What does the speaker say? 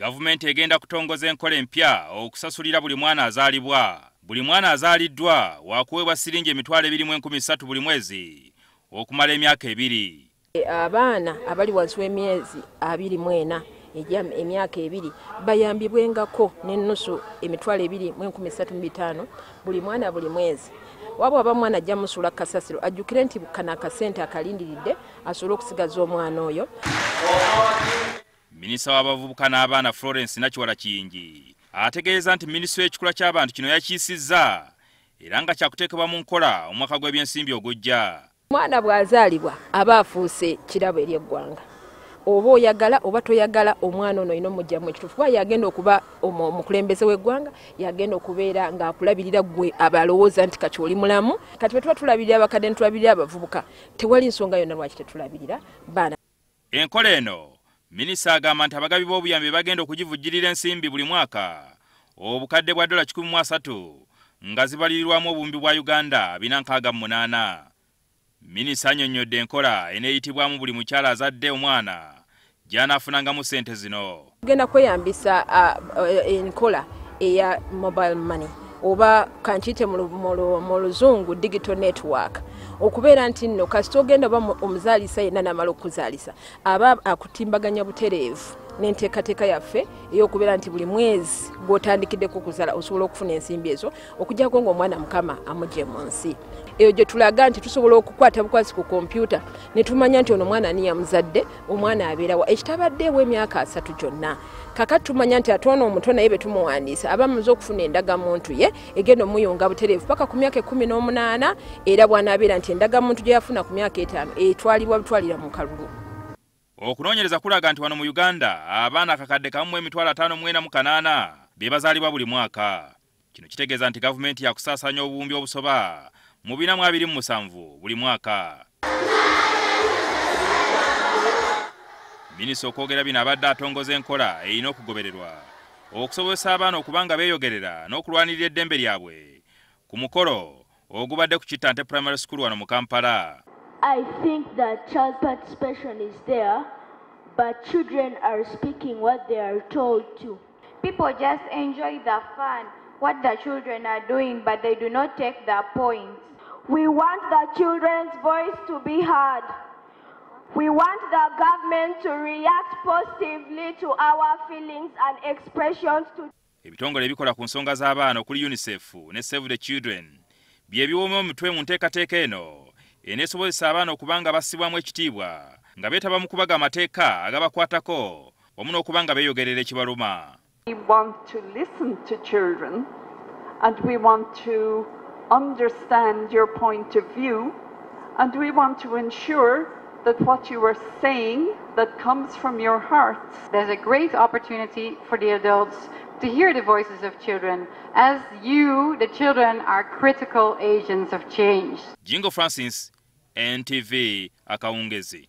Gavumenti egenda kutongoza enkola empya okusasulira buli mwana azaalibwa. Buli mwana azaaliddwa waakuweebwa siringi emitwalo 2,30 buli mwezi okumala emyaka 2. Abaana abali wansi w'emyezi 24 emyaka 2 bayambibwengako n'ennusu emitwalo 2,35 buli mwana buli mwezi. Wabwe abamwana ajja musula kasasiro ajjukire nti kana akasente akalindiridde asobole okusigaza omwana oyo. Minisita w'abavubuka n'abaana Florence Nakiwala Kiyingi ategeeza nti minisitule y'ekikula ky'abantu kino yakiisizza era nga kyakuteekebwa mu nkola omwaka gw'ebyensimbi ogujja. Omwana bw'azaalibwa aba afuuse kirabo eri eggwanga. Oba oyagala oba toyagala omwana ono ino mujjamu ekituufu kuba yagenda okuba omukulembeze w'eggwanga, yagenda okubeera ng'akulabirira gwe abalowooza nti kati oli mulamu. Kati bwe tuba tulabirira abakadde ne tulabirira abavubuka tewali nsonga yonna lwaki tetulabirira baana. Enkola eno minisita agamba nti abagabi b'obuyambi bagenda okugivujjirira ensimbi buli mwaka obukadde bwa $130 nga zibalirirwamu obumbi bwa Uganda 468. Minisita annyonnyodde enkola eneeyitibwamu buli mukyala azadde omwana gy'anaafunangamu ssente zino. Tugenda kweyambisa enkola eya mobile money oba kankiyite mu luzungu digital network okubeera nti nno kasita ogenda oba omuzaalisa yenna n'amala okuzaalisa aba akutimbaganya butereevu n'enteekateeka yaffe ey'okubeera nti buli mwezi gw'otandikiddeko okuzaala osobola okufuna ensimbi ezo okuggyako ng'omwana mukama amugye mu nsi. Eyo gye tulaga nti tusobola okukwata bukwasi ku kompyuta ne tumanya nti ono mwana ani yamuzadde, omwana abeerawa ekitabaddeewo emyaka 3 gyonna. Kakati tumanya nti ate ono omuto naye be tumuwandiisa aba amaze okufuna endagamuntu ye egenda omuyunga butereevu paka ku myaka 18 era bw'anaabeera nti endagamuntu gye yafuna ku myaka 5 etwalibwa butwalira mu kalulu. Okunoonyereza kulaga nti wano mu Uganda abaana akakadde kamu emitwalo 548 be bazaalibwa buli mwaka. Kino kitegeeza nti gavumenti yakusaasaanya obuwumbi obusoba mu 427 buli mwaka. Minisita okwogera bino abadde atongoza enkola erina okugobererwa okusobozesa abaana okubanga beeyogerera n'okulwanirira eddembe lyabwe ku mukolo ogubadde ku Kitante Primary School wano mu Kampala. I think that child participation is there, but children are speaking what they are told to. People just enjoy the fun, what the children are doing, but they do not take their points. We want the children's voice to be heard. We want the government to react positively to our feelings and expressions to. Ebitongole ebikola ku nsonga z'abaana okuli UNICEF ne Save the Children bye biwooma omutwe mu nteekateeka eno eneesobozesa abaana okubanga bassibwamu ekitiibwa nga beetaba mu kubaga amateeka agabakwatako wamu n'okubanga beeyogerera ekibaluma. We want to listen to children and we want to understand your point of view and we want to ensure that what you are saying that comes from your hearts. There's a great opportunity for the adults to hear the voices of children, as you, the children, are critical agents of change. Jingo Francis, NTV, Akawungezi.